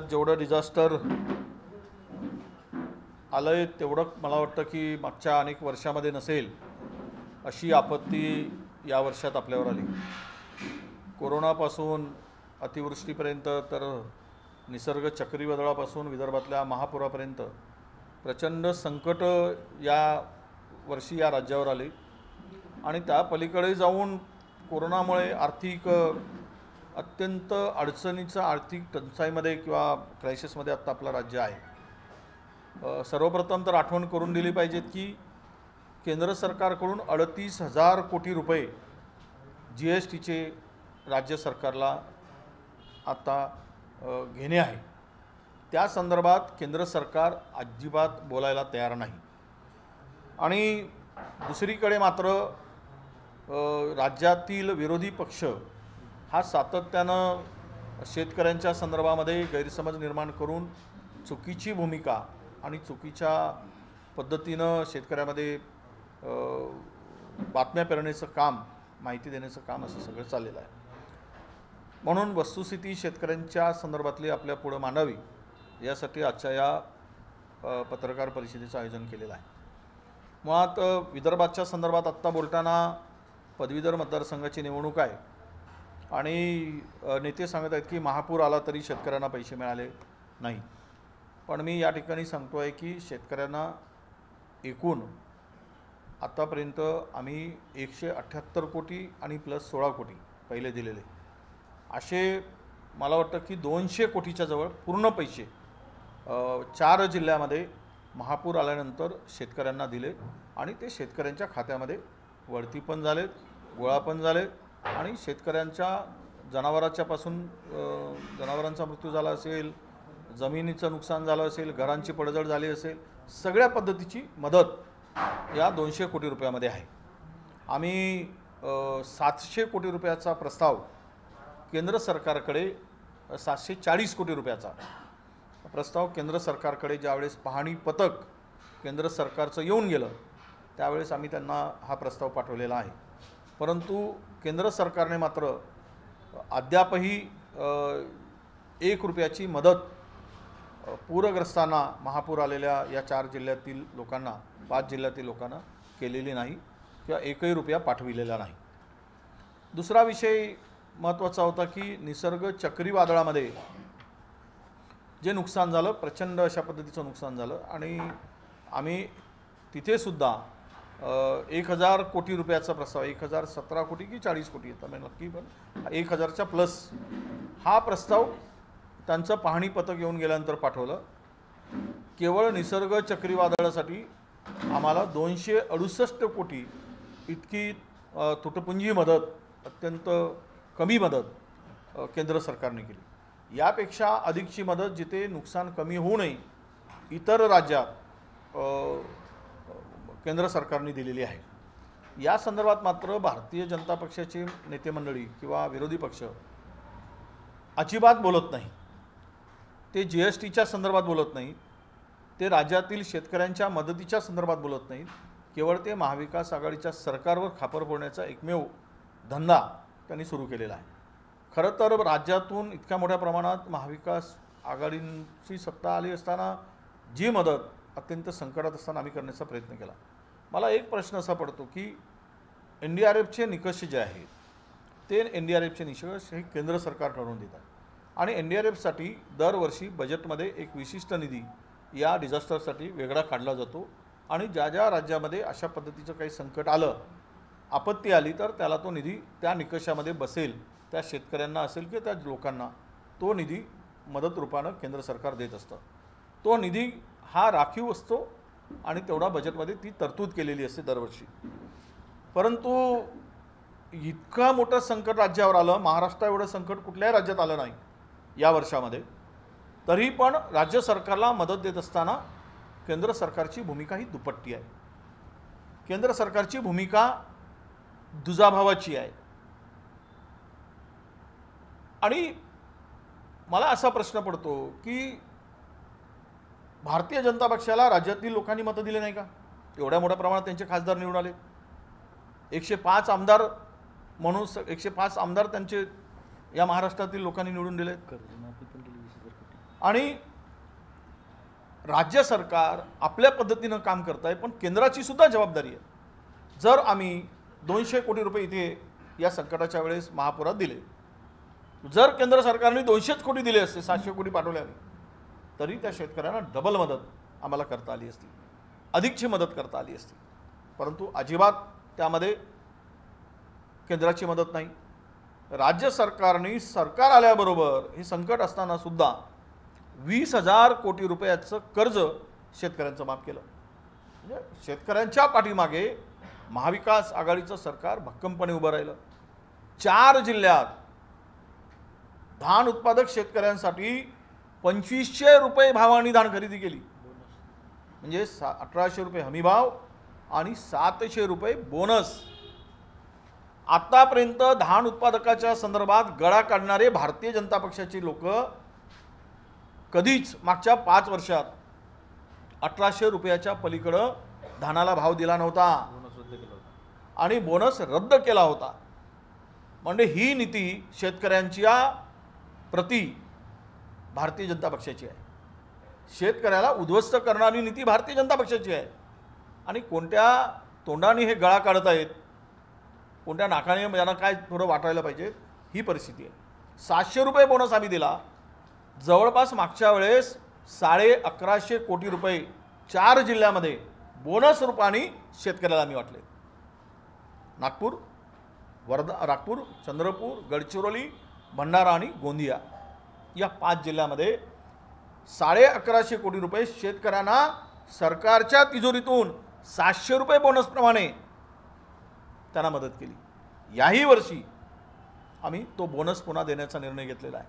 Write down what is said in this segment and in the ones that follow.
जेवढं डिझास्टर आलंय तेवढं मला वाटतं की मागच्या अनेक वर्षामध्ये नसेल अशी आपत्ती या वर्षात आपल्यावर आली। कोरोनापासून अतिवृष्टीपर्यंत तर निसर्ग चक्रीवादळापासून विदर्भातल्या महापुरापर्यंत प्रचंड संकट या वर्षी या राज्यावर आले आणि त्या पलीकडे जाऊन कोरोनामुळे आर्थिक अत्यंत अडचणीचा आर्थिक टंचाईमध्ये किंवा क्रायसिसमध्ये आत्ता आपलं राज्य आहे। सर्वप्रथम तर आठवण करून दिली पाहिजेत की केंद्र सरकारकडून 38,000 कोटी रुपये GSTचे राज्य सरकारला आता घेणे आहे। त्या संदर्भात केंद्र सरकार अजिबात बोलायला तयार नाही आणि दुसरीकडे मात्र राज्यातील विरोधी पक्ष हा सातत्यानं शेतकऱ्यांच्या संदर्भामध्ये गैरसमज निर्माण करून चुकीची भूमिका आणि चुकीच्या पद्धतीनं शेतकऱ्यामध्ये बातम्या पेरण्याचं काम, माहिती देण्याचं काम असं सगळं चाललेलं आहे। म्हणून वस्तुस्थिती शेतकऱ्यांच्या संदर्भातली आपल्या पुढे मांडावी यासाठी आजच्या या पत्रकार परिषदेचं आयोजन केलेलं आहे। मुळात विदर्भाच्या संदर्भात आत्ता बोलताना पदवीधर मतदारसंघाची निवडणूक आहे आणि नेते सांगत आहेत की महापूर आला तरी शेतकऱ्यांना पैसे मिळाले नाही, पण मी या ठिकाणी सांगतो आहे की शेतकऱ्यांना एकूण आतापर्यंत आम्ही 178 कोटी आणि प्लस 16 कोटी पहिले दिलेले असे मला वाटतं की 200 कोटीच्या जवळ पूर्ण पैसे 4 जिल्ह्यामध्ये महापूर आल्यानंतर शेतकऱ्यांना दिले आणि ते शेतकऱ्यांच्या खात्यामध्ये वळती पण झाले, गोळा पण झाले आणि शेतकऱ्यांच्या जनावरांचा मृत्यू झाला असेल, जमिनीचं नुकसान झालं असेल, घरांची पडझड झाली असेल, सगळ्या पद्धतीची मदत या 200 कोटी रुपयामध्ये आहे। आम्ही 700 कोटी रुपयाचा प्रस्ताव केंद्र सरकारकडे 740 कोटी रुपयाचा प्रस्ताव केंद्र सरकारकडे ज्यावेळेस पाहणी पथक केंद्र सरकारचं येऊन गेलं त्यावेळेस आम्ही त्यांना हा प्रस्ताव पाठवलेला आहे, परंतु केंद्र सरकारने मात्र अद्यापही 1 रुपयाची मदत पूरग्रस्तांना, महापूर आलेल्या या 4 जिल्ह्यातील लोकांना, 5 जिल्ह्यातील लोकांना केलेली नाही किंवा 1ही रुपया पाठविलेला नाही। दुसरा विषय महत्त्वाचा होता की निसर्ग चक्रीवादळामध्ये जे नुकसान झालं, प्रचंड अशा पद्धतीचं नुकसान झालं आणि आम्ही तिथेसुद्धा 1,000 कोटी रुपयाचा प्रस्ताव, 1,017 कोटी की 40 कोटी येतं मी नक्की, पण 1,000च्या प्लस हा प्रस्ताव त्यांचं पाहणी पथक येऊन गेल्यानंतर पाठवलं। केवळ निसर्ग चक्रीवादळासाठी आम्हाला 268 कोटी इतकी तुटपुंजी मदत, अत्यंत कमी मदत केंद्र सरकारने केली। यापेक्षा अधिकची मदत जिथे नुकसान कमी होऊ नये इतर राज्यात केंद्र सरकारने दिलेली आहे। या संदर्भात मात्र भारतीय जनता पक्षाचे नेते मंडळी किंवा विरोधी पक्ष अजिबात बोलत नाही। ते GSTच्या संदर्भात बोलत नाही, ते राज्यातील शेतकऱ्यांच्या मदतीच्या संदर्भात बोलत नाहीत, केवळ ते महाविकास आघाडीच्या सरकारवर खापर फोडण्याचा एकमेव धंदा त्यांनी सुरू केलेला आहे। खरं तर राज्यातून इतक्या मोठ्या प्रमाणात महाविकास आघाडीची सत्ता आली असताना जी मदत अत्यंत संकटात असताना आम्ही करण्याचा प्रयत्न केला। मला एक प्रश्न असा पडतो की NDRFचे निकष जे आहेत ते NDRFचे निकष हे केंद्र सरकार ठरवून देतात आणि NDRFसाठी दरवर्षी बजेटमध्ये एक विशिष्ट निधी या डिझास्टरसाठी वेगळा काढला जातो आणि ज्या ज्या राज्यामध्ये अशा पद्धतीचं काही संकट आलं, आपत्ती आली, तर त्याला तो निधी त्या निकषामध्ये बसेल, त्या शेतकऱ्यांना असेल की त्या लोकांना तो निधी मदत रूपानं केंद्र सरकार देत असतं। तो निधी हा राखीव असतो आणि तेवढा बजेटमध्ये ती तरतूद केलेली असते दरवर्षी। परंतु इतका मोठं संकट राज्यावर आलं, महाराष्ट्र एवढं संकट कुठल्याही राज्यात आलं नाही या वर्षामध्ये, तरी पण राज्य सरकारला मदत देत असताना केंद्र सरकारची भूमिका ही दुपट्टी आहे। केंद्र सरकारची भूमिका दुजाभावाची आहे आणि मला असा प्रश्न पडतो की भारतीय जनता पक्षाला राज्यातील लोकांनी मतं दिले नाही का? एवढ्या मोठ्या प्रमाणात त्यांचे खासदार निवडून आले, 105 आमदार म्हणून 105 आमदार त्यांचे या महाराष्ट्रातील लोकांनी निवडून दिले। आणि राज्य सरकार आपल्या पद्धतीनं काम करत आहे, पण केंद्राची सुद्धा जबाबदारी आहे. जर आम्ही 200 कोटी रुपये इथे या संकटाच्या वेळेस महापुरात दिले, जर केंद्र सरकारने 200 कोटी दिले असते, 700 कोटी पाठवले आम्ही, तरी त्या शेतकऱ्यांना डबल मदत आम्हाला करता आली असती, अधिकची मदत करता आली असती. परंतु अजिबात त्यामध्ये केंद्राची मदत नाही. राज्य सरकारने सरकार आल्याबरोबर हे संकट असताना सुद्धा 20,000 कोटी रुपयाचं कर्ज शेतकऱ्यांचं माफ केलं. म्हणजे शेतकऱ्यांच्या पाठीमागे महाविकास आघाडीचं सरकार भक्कमपणे उभं राहिलं. 4 जिल्ह्यात धान उत्पादक शेतकऱ्यांसाठी 2500 रुपये भावाने धान खरेदी केली. म्हणजे 1800 रुपये हमीभाव आणि 700 रुपये बोनस. आतापर्यंत धान उत्पादकाच्या संदर्भात गळा काढणारे भारतीय जनता पक्षाचे लोक कधीच मागच्या 5 वर्षात 1800 रुपयाच्या पलीकडं धानाला भाव दिला नव्हता आणि बोनस रद्द केला होता. म्हणजे ही नीती शेतकऱ्यांच्या प्रति भारतीय जनता पक्षाची आहे. शेतकऱ्याला उद्ध्वस्त करणारी नीती भारतीय जनता पक्षाची आहे. आणि कोणत्या तोंडाने हे गळा काढत आहेत, कोणत्या नाकाने यांना काय थोडं वाटायला पाहिजे, ही परिस्थिती आहे. 700 रुपये बोनस आम्ही दिला. जवळपास मागच्या वेळेस 1150 कोटी रुपये 4 जिल्ह्यामध्ये बोनस रूपाने शेतकऱ्याला आम्ही वाटले. नागपूर, नागपूर, चंद्रपूर, गडचिरोली, भंडारा आणि गोंदिया या 5 जिल्ह्यामध्ये 1150 कोटी रुपये शेतकऱ्यांना सरकारच्या तिजोरीतून 700 रुपये बोनसप्रमाणे त्यांना मदत केली. याही वर्षी आम्ही तो बोनस पुन्हा देण्याचा निर्णय घेतलेला आहे.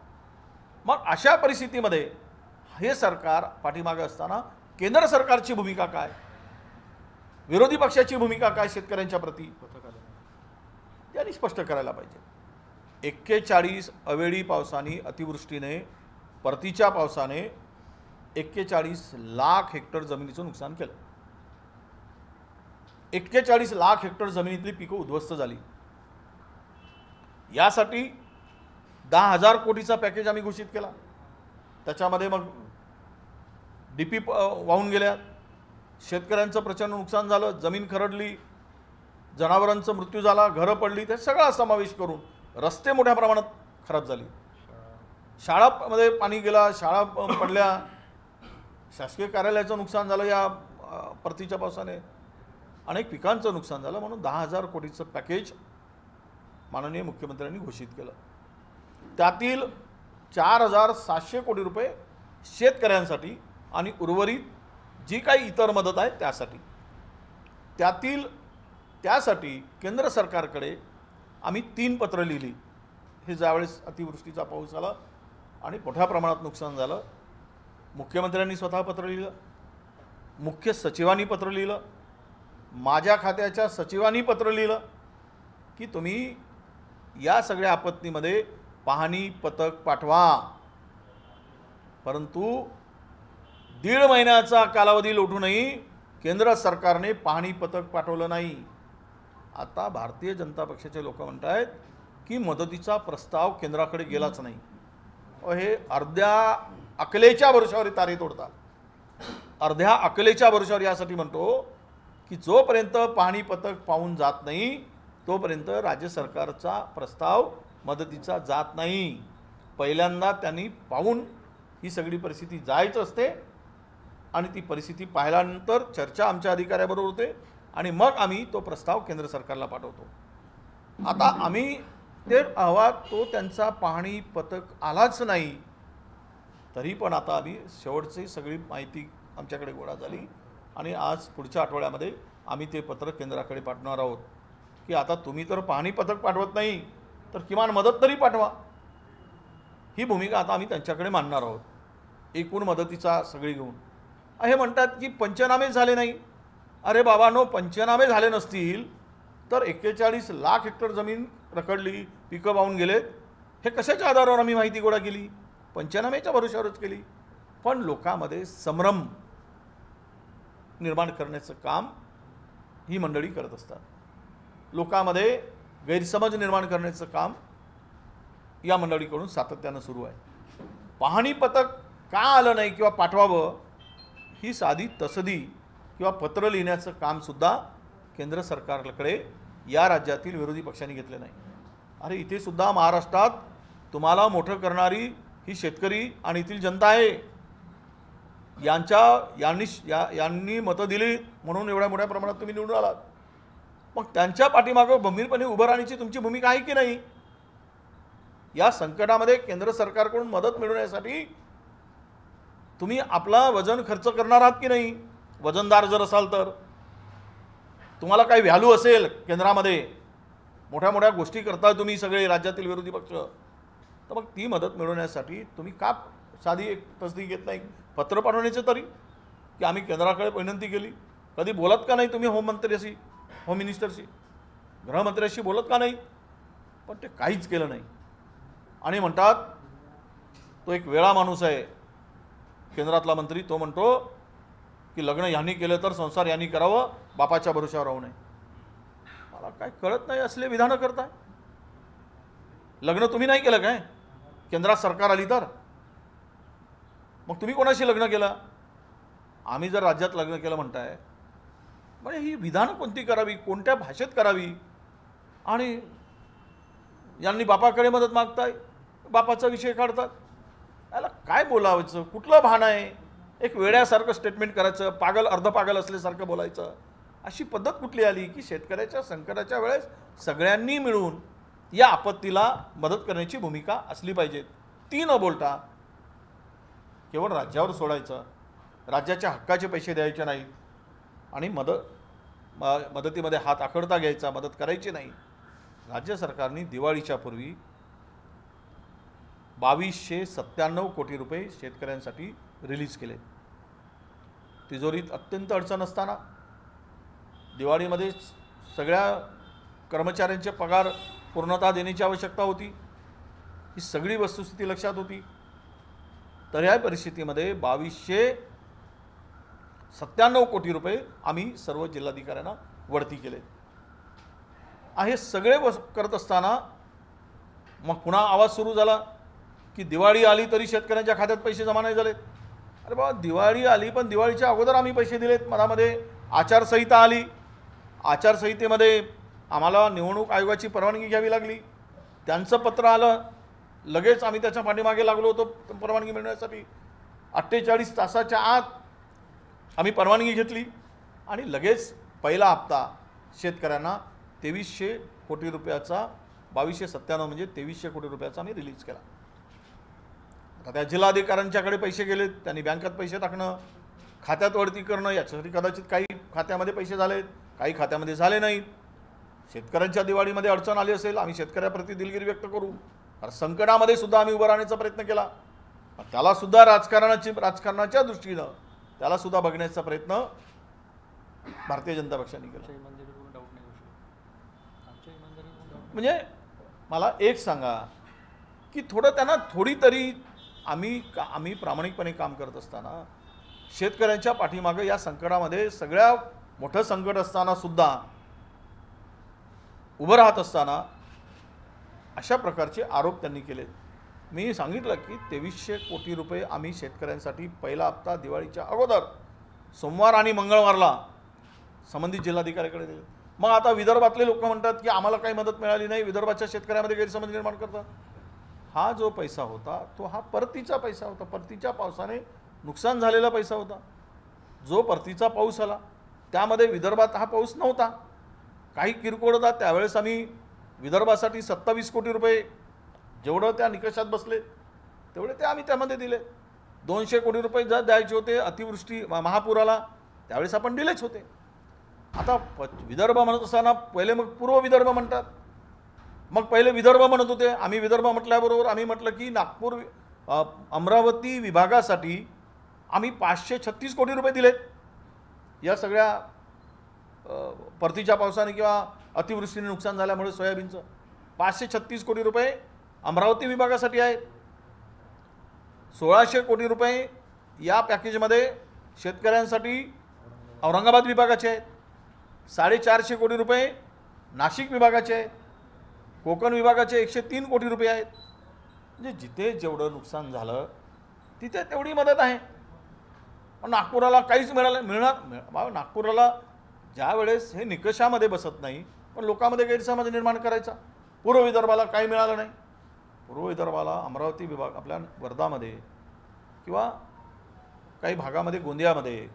मग अशा परिस्थितीमध्ये हे सरकार पाठीमागे असताना केंद्र सरकारची भूमिका काय, विरोधी पक्षाची भूमिका काय शेतकऱ्यांच्या प्रती त्यांनी स्पष्ट करायला पाहिजे. 41 अवेळी पावसाने, अतिवृष्टीने, परतीच्या पावसाने 41 लाख हेक्टर जमिनीचं नुकसान केलं. 41 लाख हेक्टर जमिनीतली पिकं उद्ध्वस्त झाली. यासाठी 10,000 कोटीचा पॅकेज आम्ही घोषित केला. त्याच्यामध्ये मग डीपी वाहून गेल्या, शेतकऱ्यांचं प्रचंड नुकसान झालं, जमीन खरडली, जनावरांचा मृत्यू झाला, घरं पडली, ते सगळा समावेश करून रस्ते मोठ्या प्रमाणात खराब झाली, शाळांमध्ये पाणी गेला, शाळा पडल्या, शासकीय कार्यालयाचं नुकसान झालं या परतीच्या पावसाने, अनेक पिकांचं नुकसान झालं. म्हणून 10,000 कोटीचं पॅकेज माननीय मुख्यमंत्र्यांनी घोषित केलं. त्यातील 4,700 कोटी रुपये शेतकऱ्यांसाठी आणि उर्वरित जी काही इतर मदत आहे त्यासाठी. त्यासाठी केंद्र सरकारकडे आम्ही 3 पत्र लिहिली. हे ज्यावेळेस अतिवृष्टीचा पाऊस आला आणि मोठ्या प्रमाणात नुकसान झालं, मुख्यमंत्र्यांनी स्वतः पत्र लिहिलं, मुख्य सचिवांनी पत्र लिहिलं, माझ्या खात्याच्या सचिवांनी पत्र लिहिलं की तुम्ही या सगळ्या आपत्तीमध्ये पाहणी पथक पाठवा. परंतु 1.5 महिन्याचा कालावधी लोटूनही केंद्र सरकारने पाहणी पथक पाठवलं नाही. आता भारतीय जनता पक्षाचे लोक म्हणत आहेत की मदतीचा प्रस्ताव केंद्राकडे गेलाच नाही. हे अर्ध्या अकलेच्या भरोशावर तारे तोडतात. अर्ध्या अकलेच्या भरोशावर यासाठी म्हणतो की जोपर्यंत पाहणी पथक पाहून जात नाही तोपर्यंत राज्य सरकारचा प्रस्ताव मदतीचा जात नाही. पहिल्यांदा त्यांनी पाहून ही सगळी परिस्थिती जायच असते आणि ती परिस्थिती पाहिल्यानंतर चर्चा आमच्या अधिकाऱ्याबरोबर होते आणि मग आम्ही तो प्रस्ताव केंद्र सरकारला पाठवतो. आता आम्ही ते अहवाल तो त्यांचा पाहणी पथक आलाच नाही, तरी पण आता आम्ही शेवटची सगळी माहिती आमच्याकडे गोळा झाली आणि आज पुढच्या आठवड्यामध्ये आम्ही ते पत्र केंद्राकडे पाठवणार आहोत की आता तुम्ही तर पाहणी पथक पाठवत नाही तर किमान मदत तरी पाठवा. ही भूमिका आता आम्ही त्यांच्याकडे मांडणार आहोत एकूण मदतीचा सगळी घेऊन. हे म्हणतात की पंचनामे झाले नाही. अरे बाबांनो, पंचनामे झाले नसतील तर 41 लाख हेक्टर जमीन रखडली, पिकं वाहून गेलेत, हे कशाच्या आधारावर आम्ही माहिती गोळा केली? पंचनामेच्या भरोशावरच केली. पण लोकांमध्ये संभ्रम निर्माण करण्याचं काम ही मंडळी करत असतात. लोकांमध्ये गैरसमज निर्माण करण्याचं काम या मंडळीकडून सातत्यानं सुरू आहे. पाहणी पथक का आलं नाही किंवा पाठवावं ही साधी तसदी किंवा पत्र लिहिण्याचं कामसुद्धा केंद्र सरकारकडे या राज्यातील विरोधी पक्षांनी घेतलं नाही. अरे इथे सुद्धा महाराष्ट्रात तुम्हाला मोठं करणारी ही शेतकरी आणि येथील जनता आहे. यांनी मतं दिली म्हणून एवढ्या मोठ्या प्रमाणात तुम्ही निवडून आलात. मग त्यांच्या पाठीमागं गंभीरपणे उभं राहण्याची तुमची भूमिका आहे की नाही? या संकटामध्ये केंद्र सरकारकडून मदत मिळवण्यासाठी तुम्ही आपला वजन खर्च करणार आहात की नाही? वजनदार जर असाल तर तुम्हाला काही व्हॅल्यू असेल केंद्रामध्ये, मोठ्या मोठ्या गोष्टी करता तुम्ही सगळे राज्यातील विरोधी पक्ष, तर मग ती मदत मिळवण्यासाठी तुम्ही का साधी एक तसदी घेत नाही? पत्र पाठवण्याचं तरी की आम्ही केंद्राकडे विनंती केली. कधी बोलत का नाही तुम्ही होममंत्र्याशी, होम मिनिस्टरशी, गृहमंत्र्याशी बोलत का नाही? पण ते काहीच केलं नाही. आणि म्हणतात तो एक वेळा माणूस आहे केंद्रातला मंत्री, तो म्हणतो की लग्न ह्यांनी केलं तर संसार यांनी करावं, बापाच्या भरोशावर राहू नये. मला काय कळत नाही असले विधानं करताय. लग्न तुम्ही नाही केलं काय? केंद्रात सरकार आली तर मग तुम्ही कोणाशी लग्न केलं? आम्ही जर राज्यात लग्न केलं म्हणताय, म्हणजे ही विधानं कोणती करावी, कोणत्या भाषेत करावी? आणि यांनी बापाकडे मदत मागताय, बापाचा विषय काढतात. याला काय बोलावायचं? कुठलं भान आहे? एक वेड्यासारखं स्टेटमेंट करायचं, पागल अर्धपागल असल्यासारखं बोलायचं. अशी पद्धत कुठली आली की शेतकऱ्याच्या संकटाच्या वेळेस सगळ्यांनी मिळून या आपत्तीला मदत करण्याची भूमिका असली पाहिजे. ती न बोलता केवळ राज्यावर सोडायचं, राज्याच्या हक्काचे पैसे द्यायचे नाही आणि मदतीमध्ये हात आखडता घ्यायचा, मदत करायची नाही. राज्य सरकारने दिवाळीच्या पूर्वी 2297 कोटी रुपये शेतकऱ्यांसाठी रिलीज केले. तिजोरीत अत्यंत अडचण असताना दिवाळीमध्ये सगळ्या कर्मचाऱ्यांचे पगार पूर्णतः देण्याची आवश्यकता होती. ही सगळी वस्तुस्थिती लक्षात होती. तर या परिस्थितीमध्ये 2297 कोटी रुपये आम्ही सर्व जिल्हाधिकाऱ्यांना वळती केले. हे सगळे करत असताना मग पुन्हा आवाज सुरू झाला की दिवाळी आली तरी शेतकऱ्यांच्या खात्यात पैसे जमा नाही झालेत. अरे बाबा, दिवाळी आली पण दिवाळीच्या अगोदर आम्ही पैसे दिलेत. मधामध्ये आचारसंहिता आली. आचारसंहितेमध्ये आम्हाला निवडणूक आयोगाची परवानगी घ्यावी लागली. त्यांचं पत्र आलं, लगेच आम्ही त्याच्या पाठीमागे लागलो होतो परवानगी मिळण्यासाठी. 48 तासाच्या आत आम्ही परवानगी घेतली आणि लगेच पहिला हप्ता शेतकऱ्यांना 2300 कोटी रुपयाचा, 2297 म्हणजे 2300 कोटी रुपयाचा आम्ही रिलीज केला. आता त्या जिल्हाधिकाऱ्यांच्याकडे पैसे गेलेत, त्यांनी बँकेत पैसे टाकणं, खात्यात वळती करणं, याच्यासाठी कदाचित काही खात्यामध्ये पैसे झालेत, काही खात्यामध्ये झाले नाहीत. शेतकऱ्यांच्या दिवाळीमध्ये अडचण आली असेल, आम्ही शेतकऱ्याप्रती दिलगिरी व्यक्त करू. कारण संकटामध्ये सुद्धा आम्ही उभं राहण्याचा प्रयत्न केला. त्यालासुद्धा राजकारणाच्या दृष्टीनं त्यालासुद्धा बघण्याचा प्रयत्न भारतीय जनता पक्षाने केला. म्हणजे मला एक सांगा की त्यांना थोडी तरी आम्ही प्रामाणिकपणे काम करत असताना शेतकऱ्यांच्या पाठीमागं या संकटामध्ये सगळ्या मोठं संकट असताना सुद्धा उभं राहत असताना अशा प्रकारचे आरोप त्यांनी केले. मी सांगितलं की 2300 कोटी रुपये आम्ही शेतकऱ्यांसाठी पहिला हप्ता दिवाळीच्या अगोदर सोमवार आणि मंगळवारला संबंधित जिल्हाधिकाऱ्याकडे दिले. मग आता विदर्भातले लोक म्हणतात की आम्हाला काही मदत मिळाली नाही, विदर्भाच्या शेतकऱ्यामध्ये गैरसमज निर्माण करतात. हा जो पैसा होता तो हा परतीचा पैसा होता, परतीच्या पावसाने नुकसान झालेला पैसा होता. जो परतीचा पाऊस आला त्यामध्ये विदर्भात हा पाऊस नव्हता, काही किरकोळ होता. त्यावेळेस आम्ही विदर्भासाठी 27 कोटी रुपये जेवढं त्या निकषात बसले तेवढे ते आम्ही त्यामध्ये दिले. 200 कोटी रुपये जर द्यायचे होते अतिवृष्टी महापुराला, त्यावेळेस आपण दिलेच होते. आता विदर्भ म्हणत असताना पहिले मग पूर्व विदर्भ म्हणतात, मग पहिले विदर्भ म्हणत होते. आम्ही विदर्भ म्हटल्याबरोबर आम्ही म्हटलं की नागपूर अमरावती विभागासाठी आम्ही 536 कोटी रुपये दिलेत. या सगळ्या परतीच्या पावसाने किंवा अतिवृष्टीने नुकसान झाल्यामुळे सोयाबीनचं 536 कोटी रुपये अमरावती विभागासाठी आहेत. 1600 कोटी रुपये या पॅकेजमध्ये शेतकऱ्यांसाठी औरंगाबाद विभागाचे आहेत. 450 कोटी रुपये नाशिक विभागाचे आहेत. कोकण विभागाचे 103 कोटी रुपये आहेत. म्हणजे जिथे जेवढं नुकसान झालं तिथे तेवढी मदत आहे. पण नागपुराला काहीच मिळणार नागपुराला ज्या वेळेस हे निकषामध्ये बसत नाही पण लोकांमध्ये गैरसमज निर्माण करायचा. पूर्व विदर्भाला काही मिळालं नाही. पूर्व विदर्भाला अमरावती विभाग आपल्या वर्धामध्ये किंवा काही भागामध्ये गोंदियामध्ये,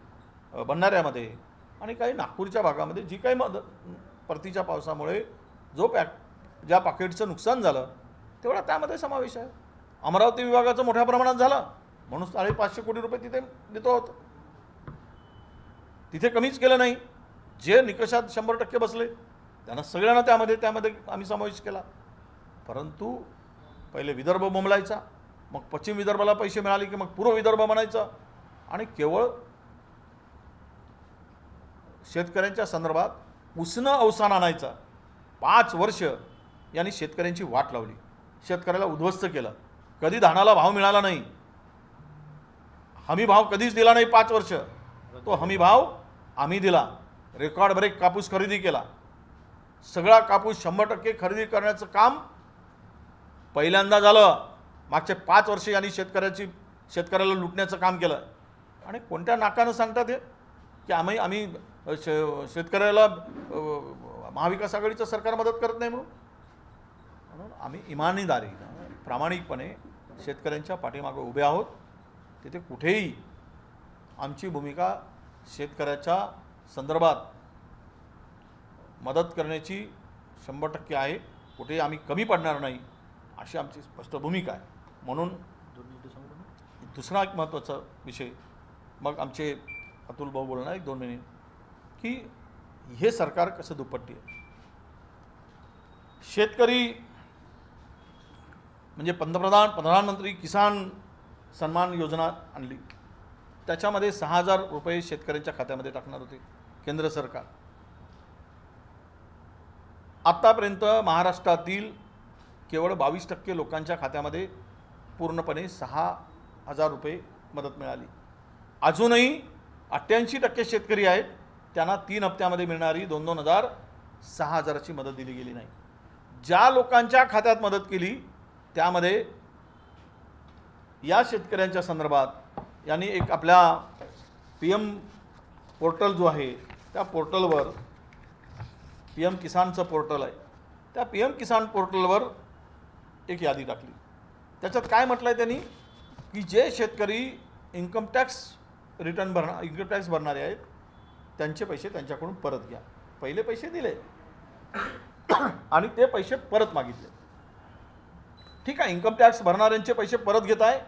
भंडाऱ्यामध्ये आणि काही नागपूरच्या भागामध्ये जी काही परतीच्या पावसामुळे ज्या पॉकेटचं नुकसान झालं तेवढा त्यामध्ये समावेश आहे. अमरावती विभागाचं मोठ्या प्रमाणात झालं म्हणून 550 कोटी रुपये तिथे देतो होतो. तिथे कमीच केलं नाही. जे निकषात 100% बसले त्यांना सगळ्यांना त्यामध्ये आम्ही समावेश केला. परंतु पहिले विदर्भ बोंबलायचा, मग पश्चिम विदर्भाला पैसे मिळाले की मग पूर्व विदर्भ म्हणायचं आणि केवळ शेतकऱ्यांच्या संदर्भात उसनं अवसान आणायचं. 5 वर्ष यांनी शेतकऱ्यांची वाट लावली, शेतकऱ्याला उद्ध्वस्त केलं. कधी धानाला भाव मिळाला नाही, हमी भाव कधीच दिला नाही. 5 वर्ष तो हमी भाव आम्ही दिला. रेकॉर्ड ब्रेक कापूस खरेदी केला. सगळा कापूस 100% खरेदी करण्याचं काम पहिल्यांदा झालं. मागचे 5 वर्ष यांनी शेतकऱ्याला लुटण्याचं काम केलं. आणि कोणत्या नाकानं सांगतात हे की आम्ही शेतकऱ्याला महाविकास आघाडीचं सरकार मदत करत नाही म्हणून आम्ही इमानदारीनं प्रामाणिकपणे शेतकऱ्यांच्या पाठीमागे उभे आहोत. तिथे कुठेही आमची भूमिका शेतकऱ्याच्या संदर्भात मदत करण्याची 100% आहे. कुठेही आम्ही कमी पडणार नाही अशी आमची स्पष्ट भूमिका आहे. म्हणून दुसरा एक महत्त्वाचा विषय, मग आमचे अतुल भाऊ बोलणार 1-2 मिनिट, की हे सरकार कसं दुपट्टी आहे. शेतकरी म्हणजे प्रधानमंत्री किसान सन्मान योजना आणली. त्याच्यामध्ये 6,000 रुपये शेतकऱ्यांच्या खात्यामध्ये टाकणार होते केंद्र सरकार. आत्तापर्यंत महाराष्ट्रातील केवळ 22% लोकांच्या खात्यामध्ये पूर्णपणे 6,000 रुपये मदत मिळाली. अजूनही 88% शेतकरी आहेत त्यांना 3 हप्त्यामध्ये मिळणारी 2,000 6,000ची मदत दिली गेली नाही. ज्या लोकांच्या खात्यात मदत केली त्यामध्ये या शेतकऱ्यांच्या संदर्भात यांनी एक आपल्या PM पोर्टल जो आहे त्या पोर्टलवर, PM किसानचं पोर्टल आहे, त्या PM किसान पोर्टलवर एक यादी टाकली. त्याच्यात काय म्हटलं आहे त्यांनी की जे शेतकरी इन्कम टॅक्स भरणारे आहेत त्यांचे पैसे त्यांच्याकडून परत घ्या. पहिले पैसे दिले आणि ते पैसे परत मागितले. ठीक आहे, इन्कम टॅक्स भरणाऱ्यांचे पैसे परत घेत आहे,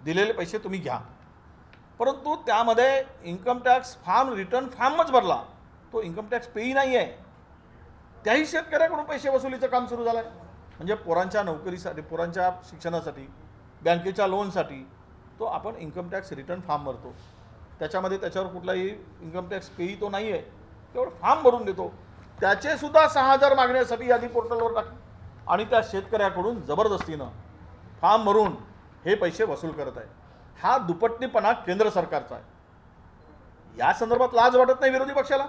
दिलेले पैसे तुम्ही घ्या. परंतु त्यामध्ये इन्कम टॅक्स रिटर्न फॉर्मच भरला, तो इन्कम टॅक्स पेही नाही आहे. त्याही शेतकऱ्याकडून पैसे वसुलीचं काम सुरू झालं आहे. म्हणजे पोरांच्या नोकरीसाठी, पोरांच्या शिक्षणासाठी, बँकेच्या लोनसाठी तो आपण इन्कम टॅक्स रिटर्न फॉर्म भरतो. त्याच्यावर कुठलाही इन्कम टॅक्स पेही तो नाही आहे, तेवढं फॉर्म भरून देतो. त्याचेसुद्धा 6,000 मागण्यासाठी यादी पोर्टलवर टाकली आणि त्या शेतकऱ्याकडून जबरदस्तीनं फॉर्म भरून हे पैसे वसूल करत आहे. हा दुपट्टीपणा केंद्र सरकारचा आहे. या संदर्भात लाज वाटत नाही विरोधी पक्षाला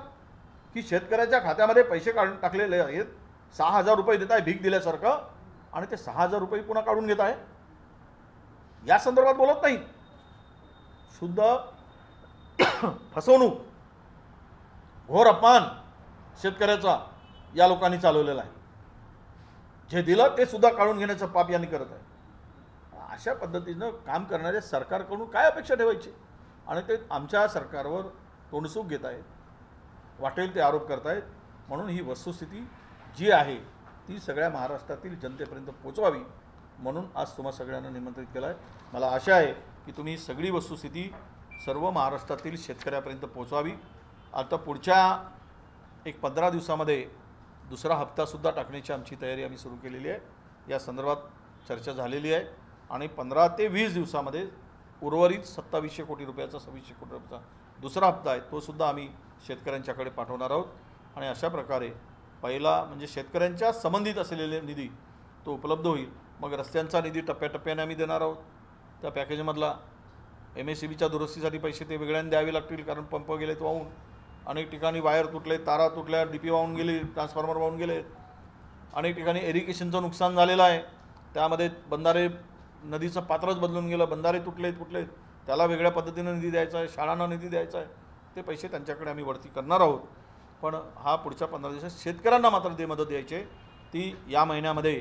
की शेतकऱ्याच्या खात्यामध्ये पैसे काढून टाकलेले आहेत, 6,000 रुपये देत आहे भीक दिल्यासारखं, आणि ते 6,000 रुपये पुन्हा काढून घेत आहे. या संदर्भात बोलत नाही. शुद्ध फसवणूक, घोर अपमान शेतकऱ्याचा या लोकांनी चालवलेला आहे. जे दिलं ते सुद्धा काढून घेण्याचं पाप यांनी करत आहे. अशा पद्धतीनं काम करणाऱ्या सरकारकडून काय अपेक्षा ठेवायची? आणि ते आमच्या सरकारवर तोंडसूक घेत आहेत, वाटेल ते आरोप करत आहेत. म्हणून ही वस्तुस्थिती जी आहे ती सगळ्या महाराष्ट्रातील जनतेपर्यंत पोहोचवावी म्हणून आज तुम्हा सगळ्यांना निमंत्रित केलं आहे. मला आशा आहे की तुम्ही सगळी वस्तुस्थिती सर्व महाराष्ट्रातील शेतकऱ्यापर्यंत पोहोचवावी. आता पुढच्या एक 15 दिवसामध्ये दुसरा हप्तासुद्धा टाकण्याची आमची तयारी आम्ही सुरू केलेली आहे. या संदर्भात चर्चा झालेली आहे आणि 15 ते 20 दिवसामध्ये उर्वरित 2700 कोटी रुपयाचा 2600 कोटी रुपयाचा दुसरा हप्ता आहे तो सुद्धा आम्ही शेतकऱ्यांच्याकडे पाठवणार आहोत. आणि अशा प्रकारे पहिला म्हणजे शेतकऱ्यांच्या संबंधित असलेले निधी तो उपलब्ध होईल. मग रस्त्यांचा निधी टप्प्याटप्प्याने आम्ही देणार आहोत. त्या पॅकेजमधला MSEBीच्या दुरुस्तीसाठी पैसे ते वेगळ्याने द्यावे लागतील, कारण पंप गेलेत वाहून, अनेक ठिकाणी वायर तुटले, तारा तुटल्या, DP वाहून गेली, ट्रान्सफॉर्मर वाहून गेले, अनेक ठिकाणी इरिगेशनचं नुकसान झालेलं आहे, त्यामध्ये बंधारे नदीचं पात्रच बदलून गेलं, बंधारे तुटलेत, त्याला वेगळ्या पद्धतीनं निधी द्यायचा आहे, शाळांना निधी द्यायचा आहे, ते पैसे त्यांच्याकडे आम्ही वरती करणार आहोत. पण हा पुढच्या 15 दिवसात शेतकऱ्यांना मात्र ते मदत द्यायची आहे, ती या महिन्यामध्ये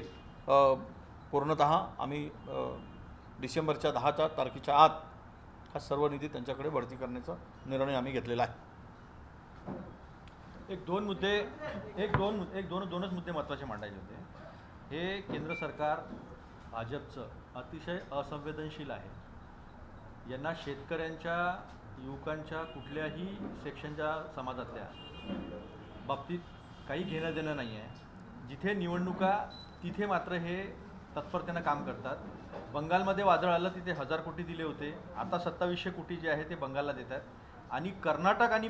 पूर्णतः आम्ही डिसेंबरच्या 10 तारखेच्या आत हा सर्व निधी त्यांच्याकडे भरती करण्याचा निर्णय आम्ही घेतलेला आहे. दोनच मुद्दे महत्त्वाचे मांडायचे होते. हे केंद्र सरकार भाजपचं अतिशय असंवेदनशील आहे. यांना शेतकऱ्यांच्या, युवकांच्या, कुठल्याही सेक्शनच्या समाजातल्या बाबतीत काही घेणं देणं नाही आहे. जिथे निवडणुका तिथे मात्र हे तत्परतेनं काम करतात. बंगालमध्ये वादळ आलं तिथे 1000 कोटी दिले होते, आता 2700 कोटी जे आहे ते बंगालला देत आहेत. आणि कर्नाटक आणि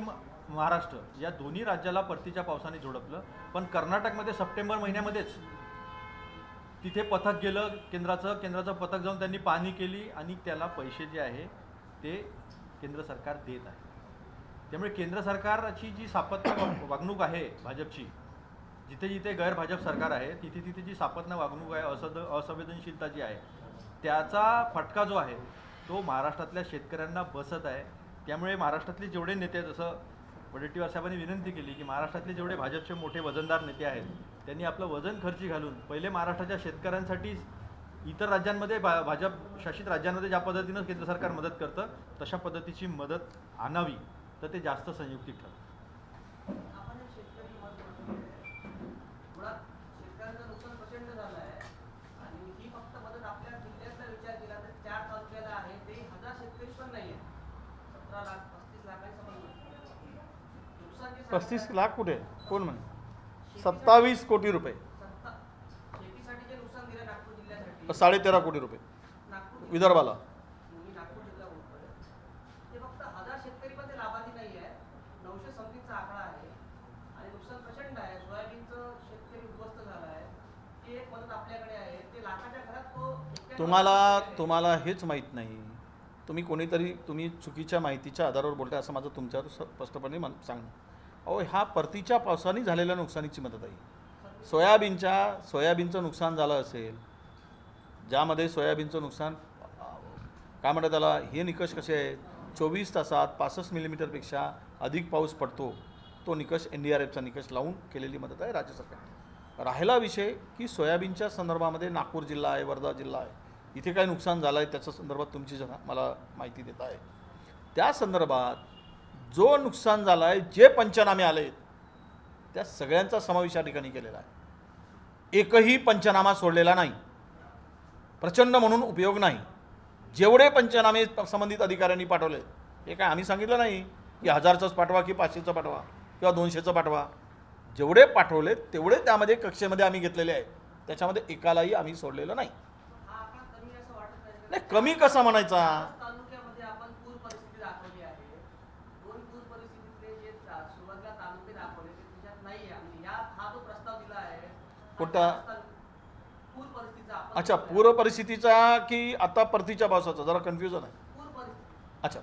महाराष्ट्र या दोन्ही राज्याला परतीच्या पावसाने झोडपलं. पण कर्नाटकमध्ये सप्टेंबर महिन्यामध्येच तिथे पथक गेलं केंद्राचं पथक जाऊन त्यांनी पाहणी केली आणि त्याला पैसे जे आहे ते केंद्र सरकार देत आहे. त्यामुळे केंद्र सरकारची जी सापत्य वागणूक आहे भाजपची, जिथे जिथे गैर भाजप सरकार आहे तिथे तिथे जी सापत्य वागणूक आहे, असंवेदनशीलता जी आहे, त्याचा फटका जो आहे तो महाराष्ट्रातल्या शेतकऱ्यांना बसत आहे. त्यामुळे महाराष्ट्रातले जेवढे नेते, जसं वडेट्टीवार साहेबांनी विनंती केली की महाराष्ट्रातले जेवढे भाजपचे मोठे वजनदार नेते आहेत त्यांनी आपलं वजन खर्ची घालून पहिले महाराष्ट्राच्या शेतकऱ्यांसाठी इतर राज्यांमध्ये भाजप शासित राज्यांमध्ये ज्या पद्धतीनं केंद्र सरकार मदत करतं तशा पद्धतीची मदत आणावी, तर ते जास्त संयुक्तिक ठरतं. पस्तीस लाख कुठे, कोण म्हणे? 27 कोटी रुपये, 13.5 कोटी रुपये विदर्भाला. तुम्हाला हेच माहीत नाही. तुम्ही चुकीच्या माहितीच्या आधारावर बोलताय असं माझं तुमच्यावर स्पष्टपणे सांगणं. अहो, हा परतीच्या पावसाने झालेल्या नुकसानीची मदत आहे. सोयाबीनचं नुकसान झालं असेल, ज्यामध्ये सोयाबीनचं नुकसान काय म्हणतात त्याला, हे निकष कसे आहेत, 24 तासात 65 मिलीमीटरपेक्षा अधिक पाऊस पडतो, तो निकष NDRFचा निकष लावून केलेली मदत आहे राज्य सरकार. राहिला विषय की सोयाबीनच्या संदर्भामध्ये नागपूर जिल्हा आहे, वर्धा जिल्हा आहे, इथे काय नुकसान झालं आहे त्याच्या संदर्भात तुमची मला माहिती देत आहे. त्या संदर्भात जो नुकसान झालं आहे, जे पंचनामे आले त्या सगळ्यांचा समावेश या ठिकाणी केलेला आहे. एकही पंचनामा सोडलेला नाही. प्रचंड म्हणून उपयोग नाही. जेवढे पंचनामे संबंधित अधिकाऱ्यांनी पाठवले, हे काय आम्ही सांगितलं नाही की 1000चंच पाठवा की 500चं पाठवा किंवा 200चं पाठवा. जेवढे पाठवले तेवढे त्यामध्ये कक्षेमध्ये आम्ही घेतलेले आहेत. त्याच्यामध्ये एकालाही आम्ही सोडलेलं नाही. नाही, कमी कसा म्हणायचा? कोणता? अच्छा, पूर परिस्थितीचा की आता परतीच्या पावसाचा? जरा कन्फ्युजन आहे. अच्छा,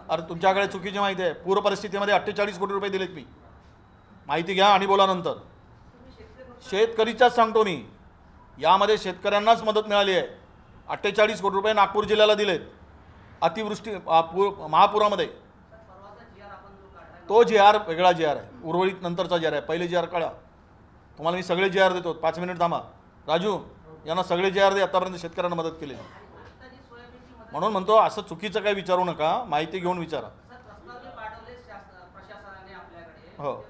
अरे तुमच्याकडे चुकीची माहिती आहे. पूर परिस्थितीमध्ये 48 कोटी रुपये दिलेत. मी माहिती घ्या आणि बोला नंतर. शेतकरीचाच सांगतो मी, यामध्ये शेतकऱ्यांनाच मदत मिळाली आहे. 48 कोटी रुपये नागपूर जिल्ह्याला दिलेत अतिवृष्टी महापुरामध्ये. तो GR वेगळा GR आहे, उर्वरित नंतरचा GR आहे. पहिले GR काढा, तुम्हाला मी सगळे GR देतो. 5 मिनिट थांबा. राजू, यांना सगळे GR दे, आतापर्यंत शेतकऱ्यांना मदत केली. म्हणून म्हणतो असं चुकीचं काही विचारू नका, माहिती घेऊन विचारा. हो,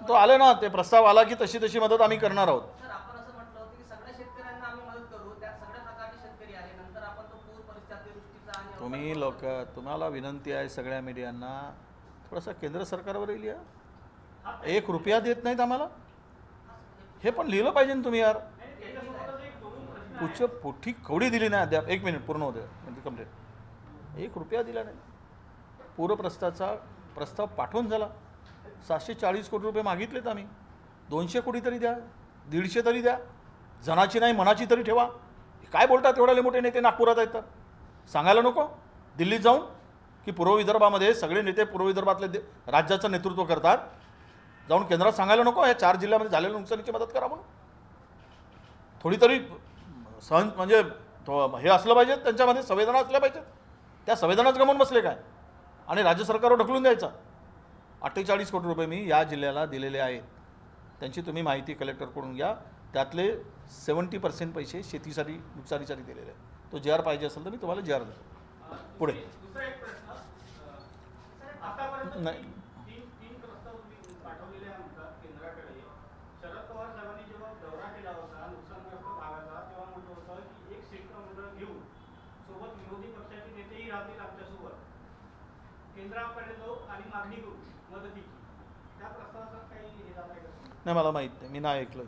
तो आले ना, ते प्रस्ताव आला की तशी तशी मदत आम्ही करणार आहोत. तुम्ही लोक, तुम्हाला विनंती आहे सगळ्या मीडियांना, थोडासा केंद्र सरकारवरही लिहा. 1 रुपया देत नाहीत आम्हाला, हे पण लिहिलं पाहिजे ना तुम्ही यार. पुठी कवडी दिली नाही अद्याप. 1 मिनिट पूर्ण होते म्हणजे कंप्लीट. 1 रुपया दिला नाही. पूरप्रस्तावाचा प्रस्ताव पाठवून झाला, 740 कोटी रुपये मागितलेत आम्ही. 200 कोटी तरी द्या, 150 तरी द्या, जनाची नाही मनाची तरी ठेवा. काय बोलतात एवढे मोठे नेते नागपुरात आहेत तर? सांगायला नको दिल्लीत जाऊन की पूर्व विदर्भामध्ये सगळे नेते पूर्व विदर्भातले राज्याचं नेतृत्व करतात, जाऊन केंद्रात सांगायला नको या 4 जिल्ह्यामध्ये झालेल्या नुकसानीची मदत करा म्हणून? थोडी तरी सहन म्हणजे हे असलं पाहिजे, त्यांच्यामध्ये संवेदना असल्या पाहिजेत. त्या संवेदनाच गमावून बसले काय आणि राज्य सरकारवर ढकलून द्यायचा. 48 कोटी रुपये मी या जिल्ह्याला दिलेले आहेत. त्यांची तुम्ही माहिती कलेक्टरकडून घ्या. त्यातले 70% पैसे शेतीसाठी नुकसानीसाठी दिलेले आहेत. तो JR पाहिजे असेल तर मी तुम्हाला JR देतो. पुढे दुसरा एक प्रश्न, आतापर्यंत नाही. तीन प्रस्ताव तुम्ही पाठवलेले आहेत केंद्राकडे. शरद पवार साहेबांनी जेव्हा दौरा केला होता नुकसानग्रस्त भागाचा, तेव्हा म्हटलं होतं की एक शिष्टमंडळ घेऊन सोबत विरोधी पक्षाचे नेतेही राहतील आमच्यासोबत, केंद्राकडे जाऊ आणि मागणी करू मदतीची. त्या प्रस्तावाचा काही हे झालं आहे का? नाही, मला माहीत नाही, मी नाही ऐकलं.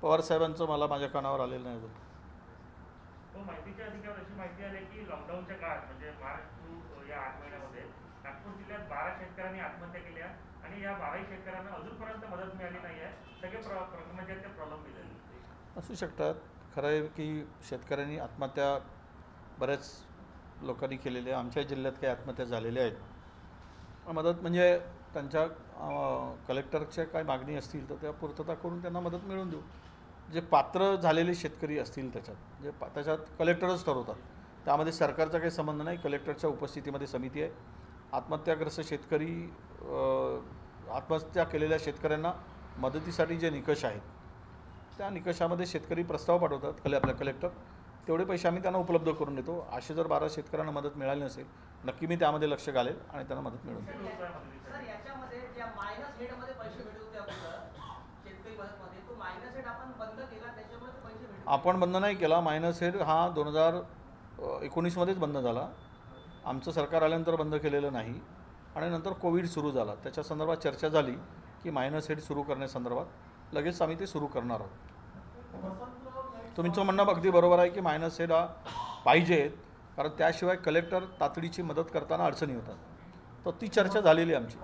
पवार साहेबांचं मला माझ्या कानावर आलेलं नाही अजून. तो माहितीच्या अधिकारावर अशी माहिती आली की लॉकडाऊनच्या काळात म्हणजे मार्च टू या 8 महिन्यामध्ये नागपूर जिल्ह्यात 12 शेतकऱ्यांनी आत्महत्या केल्या आणि या 12 शेतकऱ्यांना अजूनपर्यंत मदत मिळाली नाही आहे. सगळे म्हणजे ते प्रलंबित आहेत. असू शकतात. खरं आहे की शेतकऱ्यांनी आत्महत्या बऱ्याच लोकांनी केलेल्या. आमच्या जिल्ह्यात काही आत्महत्या झालेल्या आहेत. मदत म्हणजे त्यांच्या कलेक्टरच्या काय मागणी असतील तर त्या पूर्तता करून त्यांना मदत मिळवून देऊ. जे पात्र झालेले शेतकरी असतील त्याच्यात त्याच्यात कलेक्टरच ठरवतात. त्यामध्ये सरकारचा काही संबंध नाही. कलेक्टरच्या उपस्थितीमध्ये समिती आहे. आत्महत्याग्रस्त शेतकरी आत्महत्या केलेल्या शेतकऱ्यांना मदतीसाठी जे निकष आहेत त्या निकषामध्ये शेतकरी प्रस्ताव पाठवतात आपल्या कलेक्टर. तेवढे पैसे आम्ही त्यांना उपलब्ध करून देतो. असे जर 12 शेतकऱ्यांना मदत मिळाली नसेल नक्की मी त्यामध्ये लक्ष घालेल आणि त्यांना मदत मिळवून देईल. सर, याच्यामध्ये ज्या मायनस हेडमध्ये पैसे भेटत होते अगोदर शेतकरी मदतमध्ये, तो मायनस हेड आपण बंद केला, त्याच्यामुळे ते पैसे भेटत. आपण बंद नाही केला. मायनस हेड हा 2019मध्येच बंद झाला. आमचं सरकार आल्यानंतर बंद केलेलं नाही. आणि नंतर कोविड सुरू झाला, त्याच्या संदर्भात चर्चा झाली की मायनस हेड सुरू करण्यासंदर्भात लगेच आम्ही ते सुरू करणार आहोत. तुमचं म्हणणं अगदी बरोबर आहे की मायनस हेड हा पाहिजेत, कारण त्याशिवाय कलेक्टर तातडीची मदत करताना अडचणी होतात. तर ती चर्चा झालेली आमची.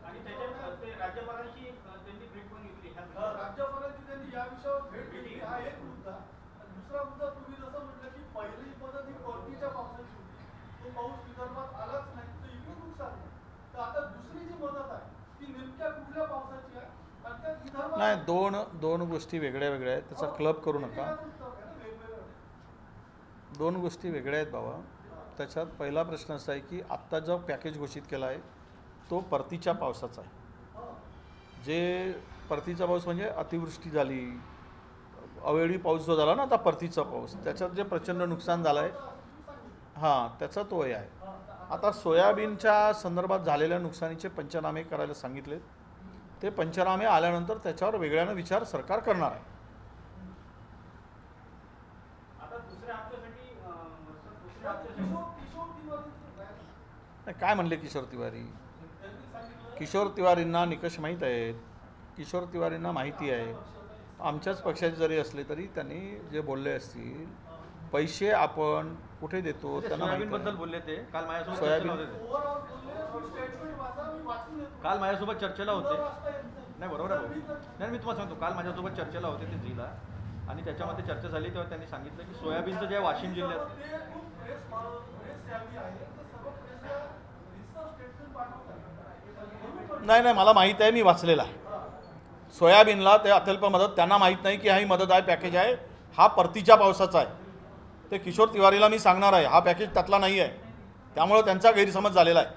आणि त्याच्यात ते राज्यपालांची त्यांनी भेट पण घेतली. राज्यपालांची त्यांनी या विषयावर भेट घेतली. हा एक मुद्दा. दुसरा मुद्दा, तुम्ही जसं म्हटलं की पहिली मदत ही परतीच्या पावसाची होती. तो पाऊस विदर्भात आलाच नाही तर इकडे नुकसान नाही. तर आता दुसरी जी मदत आहे ती नेमक्या कुठल्या पावसाची आहे? आणि त्या विदर्भात नाही, दोन गोष्टी वेगळ्या वेगळ्या आहेत. त्याचा क्लब करू नका. दोन गोष्टी वेगळ्या आहेत बाबा. त्याच्यात पहिला प्रश्न असा आहे की आत्ता जो पॅकेज घोषित केला आहे तो परतीच्या पावसाचा आहे. जे परतीचा पाऊस म्हणजे अतिवृष्टी झाली, अवेळी पाऊस जो झाला ना आता परतीचा पाऊस, त्याच्यात जे प्रचंड नुकसान झालं आहे हां त्याचा तो हे आहे. आता सोयाबीनच्या संदर्भात झालेल्या नुकसानीचे पंचनामे करायला सांगितले. ते पंचनामे आल्यानंतर त्याच्यावर वेगळ्यानं विचार सरकार करणार आहे. आता दुसऱ्या हप्त्यासाठी दुसऱ्या हप्त्यासाठी नाही, काय म्हणले किशोर तिवारी? किशोर तिवारींना निकष माहीत आहेत. किशोर तिवारींना माहिती आहे. आमच्याच पक्षाचे जरी असले तरी त्यांनी जे बोलले असतील, पैसे आपण कुठे देतो त्यांना माहिती सोयाबीनबद्दल आहे. बोलले ते काल माझ्यासोबत सोयाबीन- चर्चेला होते ते. काल माझ्यासोबत चर्चेला होते. नाही, बरोबर आहे भाऊ. नाही, मी तुम्हाला सांगतो, काल माझ्यासोबत चर्चेला होते ते झीला, आणि त्याच्यामध्ये चर्चा झाली तेव्हा त्यांनी सांगितलं की सोयाबीनचं जे वाशिम जिल्ह्यात नाही, मला माहीत आहे, मी वाचलेला आहे. सोयाबीनला ते अत्यल्प मदत त्यांना माहीत नाही की ही मदत आहे, पॅकेज आहे, हा परतीच्या पावसाचा आहे. ते किशोर तिवारीला मी सांगणार आहे, हा पॅकेज त्यातला नाही आहे. त्यामुळे त्यांचा गैरसमज झालेला आहे.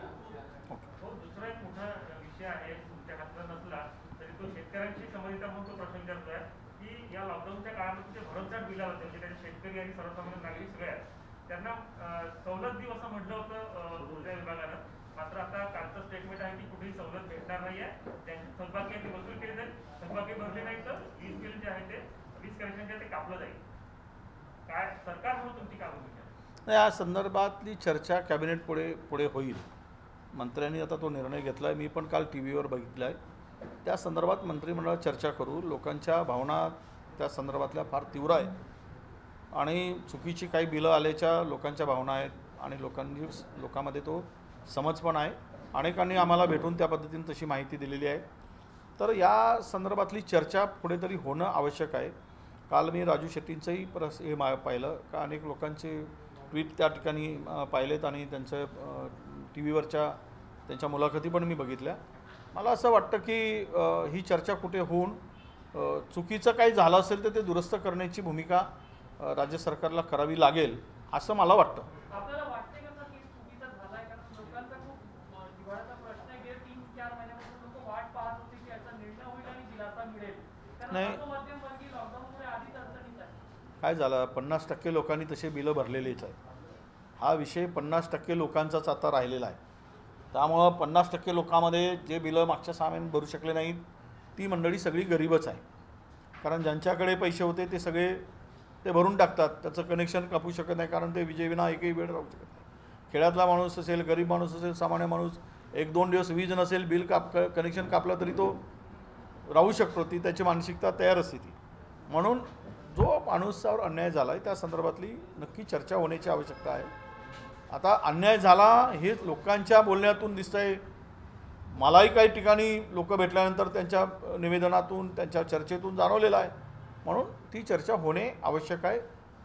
तो दुसरा एक मोठा विषय आहे, तुमच्या हातात नसला तरी तो शेतकऱ्यांशी संबंधित म्हणून तो प्रश्न विचारतोय की या लॉकडाऊनच्या काळामध्ये जे भरमसाठ बिल होते म्हणजे त्याचे शेतकरी आणि सर्वसामान्य नागरिक सगळे आहेत, त्यांना सवलत देऊ असं म्हटलं होतं ऊर्जा विभागानं. मात्र आता कालचं स्टेटमेंट आहे की कुठेही सवलत भेटणार नाही आहे. त्यांची थकबाकी ती वसूल केली जाईल. थकबाकी भरले नाही तर वीज बिल जे आहे ते वीज कनेक्शन जे ते कापलं जाईल. काय सरकार म्हणून तुमची काय भूमिका आहे? या संदर्भातली चर्चा कॅबिनेट पुढे होईल. मंत्र्यांनी आता तो निर्णय घेतला आहे. मी पण काल टी व्हीवर बघितलं आहे. त्या संदर्भात मंत्रिमंडळात चर्चा करू. लोकांच्या भावना त्या संदर्भातल्या फार तीव्र आहेत आणि चुकीची काही बिलं आल्याच्या लोकांच्या भावना आहेत आणि लोकांमध्ये तो समज पण आहे. अनेकांनी आम्हाला भेटून त्या पद्धतीने तशी माहिती दिलेली आहे. तर या संदर्भातली चर्चा पुढे तरी होणं आवश्यक आहे. काल मी राजू शेट्टींचंही हे पाहिलं का अनेक लोकांचे ट्विट त्या ठिकाणी पाहिलेत आणि त्यांचं टी व्हीवरच्या त्यांच्या मुलाखती पण मी बघितल्या. मला असं वाटतं की ही चर्चा कुठे होऊन चुकीचं काही झालं असेल तर ते दुरुस्त करण्याची भूमिका राज्य सरकारला करावी लागेल असं मला वाटतं. आपल्याला वाटते का सर की चुकीचा झालाय? कारण लोकांचा खूप जिव्हाळ्याचा प्रश्न आहे. 3-4 महिन्यापासून लोक वाट पाहत होते की याचा निर्णय होईल आणि दिलासा मिळेल. नाही. कारण मध्यमवर्गीय लॉकडाऊनमुळे आधीच अडचणीत आहे. काय झालं, 50% लोकांनी तसे बिलं भरलेलेच आहे. हा विषय 50% लोकांचाच आता राहिलेला आहे. त्यामुळं 50% लोकांमध्ये जे बिलं मागच्या 6 महिन्यात भरू शकले नाहीत ती मंडळी सगळी गरीबच आहे. कारण ज्यांच्याकडे पैसे होते ते सगळे ते भरून टाकतात. त्याचं कनेक्शन कापू शकत नाही कारण ते विजेविना एकही वेळ राहू शकत नाही. खेड्यातला माणूस असेल, गरीब माणूस असेल, सामान्य माणूस 1-2 दिवस वीज नसेल, बिल कनेक्शन कापलं तरी तो राहू शकतो. ती त्याची मानसिकता तयार असते ती. म्हणून जो माणूसावर अन्याय झाला आहे त्या संदर्भातली नक्की चर्चा होण्याची आवश्यकता आहे. आता अन्याय झाला हे लोकांच्या बोलण्यातून दिसतंय. मलाही काही ठिकाणी लोक भेटल्यानंतर त्यांच्या निवेदनातून त्यांच्या चर्चेतून जाणवलेलं आहे. म्हणून ती चर्चा होणे आवश्यक आहे.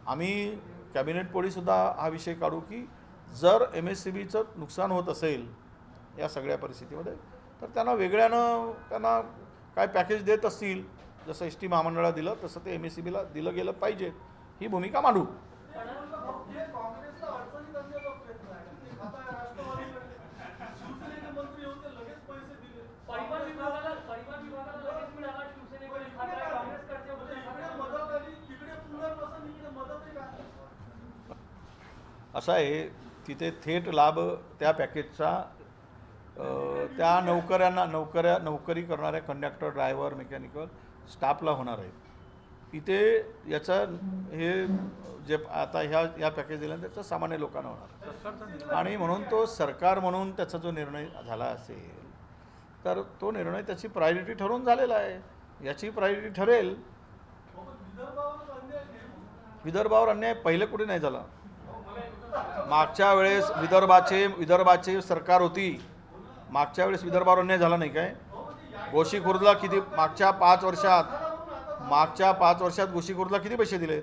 आम्ही कॅबिनेट पोळीसुद्धा हा विषय काढू की जर MSCBचं नुकसान होत असेल या सगळ्या परिस्थितीमध्ये तर त्यांना वेगळ्यानं त्यांना काय पॅकेज देत असतील, जसं ST महामंडळाला दिलं तसं ते MSCBला दिलं गेलं पाहिजे, ही भूमिका मांडू. हे काँग्रेसला अडचणीत आणण्याचा प्रयत्न आहे. आता राष्ट्रवादीकडे शिवसेनेचे मंत्री होते, लगेच पैसे दिले. परिवहन विभागाला लगेच मिळाला. शिवसेनेकडे खासदार काँग्रेसकडचे होते. इकडे मदत आली, तिकडे पुनर्वसन, इकडे मदतही काय. असं आहे तिथे थेट लाभ त्या पॅकेजचा त्या नोकरी करणाऱ्या कंडक्टर, ड्रायव्हर, मेकॅनिकल स्टाफला होणार आहे. इथे याचं हे जे आता या पॅकेज दिल्यानंतर त्याचं सामान्य लोकांना होणार आणि म्हणून तो सरकार म्हणून त्याचा जो निर्णय झाला असेल तर तो निर्णय त्याची प्रायोरिटी ठरवून झालेला आहे. याची प्रायोरिटी ठरेल. विदर्भावर अन्याय पहिले कुठे नाही झाला. मागच्या वेळेस विदर्भाचे सरकार होती. मागच्या वेळेस विदर्भावर अन्याय झाला नाही काय? गोशी खुर्दला किती मागच्या 5 वर्षात गोशी खुर्दला किती पैसे दिले?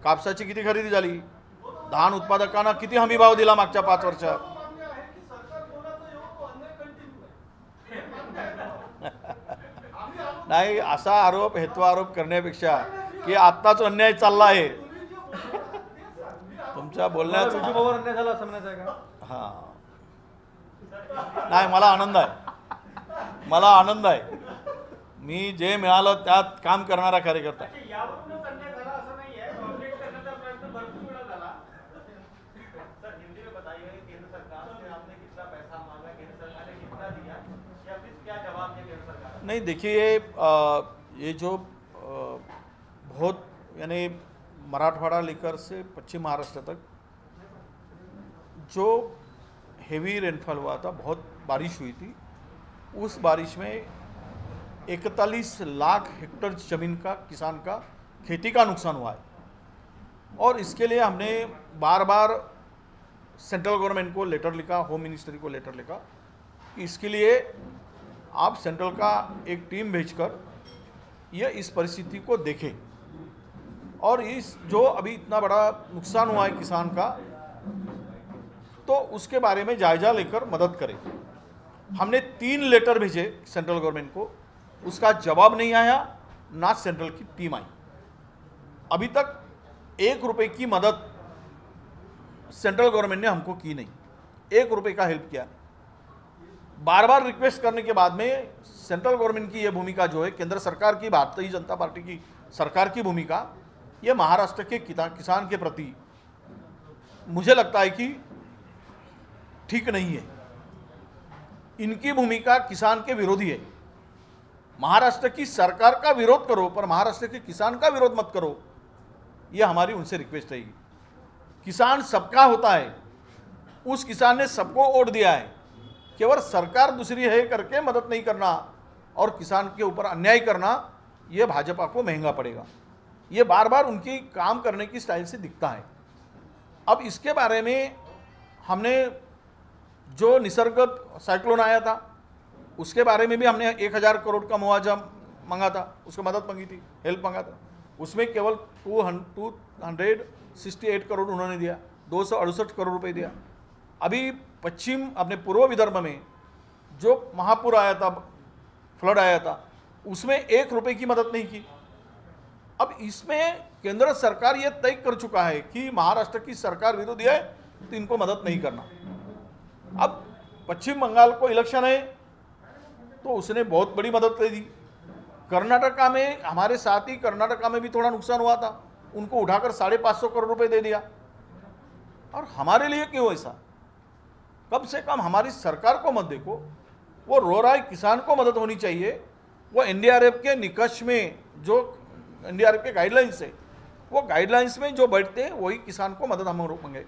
कापसाची किती खरेदी झाली? धान उत्पादकांना किती हमी भाव दिला मागच्या 5 वर्षात? नाही, असा आरोप हेत्वारोप करण्यापेक्षा की आत्ताच अन्याय चालला आहे तुमच्या बोलण्याचा अन्याय झाला असं म्हणायचं आहे का? हां, नाही, मला आनंद आहे. मी जे मिळालं त्यात काम करणारा कार्यकर्ता. यावरूनच अन्याय झाला असं नाही आहे. कॉर्पोरेट करण्याचा प्रयत्न भरपूर वेळा झाला. सर, हिंदी में बताइए केंद्र सरकार से आपने कितना पैसा मांगा, केंद्र सरकार ने कितना दिया या फिर क्या जवाब दिया केंद्र सरकार? नहीं, देखिए ये जो बहुत यानी मराठवाड़ा लेकर से पश्चिम महाराष्ट्र तक जो हेवी रेनफॉल हुआ था, बहुत बारिश हुई थी. उस बारिश में 41 लाख हेक्टेयर ज़मीन का किसान का खेती का नुकसान हुआ है. और इसके लिए हमने बार बार सेंट्रल गवर्नमेंट को लेटर लिखा, होम मिनिस्ट्री को लेटर लिखा कि इसके लिए आप सेंट्रल का एक टीम भेजकर ये इस परिस्थिति को देखें और इस जो अभी इतना बड़ा नुकसान हुआ है किसान का, तो उसके बारे में जायजा लेकर मदद करें. हमने 3 लेटर भेजे सेंट्रल गवर्नमेंट को, उसका जवाब नहीं आया, ना सेंट्रल की टीम आई. अभी तक 1 रुपये की मदद सेंट्रल गवर्नमेंट ने हमको की नहीं, 1 रुपये का हेल्प किया. बार बार रिक्वेस्ट करने के बाद में सेंट्रल गवर्नमेंट की ये भूमिका जो है, केंद्र सरकार की, भारतीय जनता पार्टी की सरकार की भूमिका, ये महाराष्ट्र के किसान के प्रति मुझे लगता है कि ठीक नहीं है. इनकी भूमिका किसान के विरोधी है. महाराष्ट्र की सरकार का विरोध करो पर महाराष्ट्र के किसान का विरोध मत करो, ये हमारी उनसे रिक्वेस्ट रहेगी. किसान सबका होता है. उस किसान ने सबको वोट दिया है. केवल सरकार दूसरी है करके मदद नहीं करना और किसान के ऊपर अन्याय करना, ये भाजपा को महंगा पड़ेगा। ये बार बार उनकी काम करने की स्टाइल से दिखता है। अब इसके बारे में हमने जो निसर्ग साइक्लोन आया था उसके बारे में भी हमने 1000 करोड़ का मुआवजा मांगा था, उसको मदद मांगी थी, हेल्प मांगा था। उसमें केवल 268 करोड़ उन्होंने दिया, 268 करोड़ रुपए दिया। अभी पश्चिम अपने पूर्व विदर्भ में जो महापुर आया था, फ्लड आया था, उसमें 1 रुपए की मदद नहीं की। अब इसमें केंद्र सरकार ये तय कर चुका है कि महाराष्ट्र की सरकार विरोधी है तो इनको मदद नहीं करना। अब पश्चिम बंगाल को इलेक्शन है तो उसने बहुत बड़ी मदद दे दी। कर्नाटका में हमारे साथ ही कर्नाटका में भी थोड़ा नुकसान हुआ था, उनको उठाकर 550 करोड़ रुपए दे दिया। और हमारे लिए क्यों ऐसा? कम से कम हमारी सरकार को मत देखो, वो रो रहा है, किसान को मदद होनी चाहिए। वो एनडीआरएफ के निकष में जो एनडीआरएफ के गाइडलाइंस है, वो गाइडलाइंस में जो बैठते हैं वही किसान को मदद हम मांगे।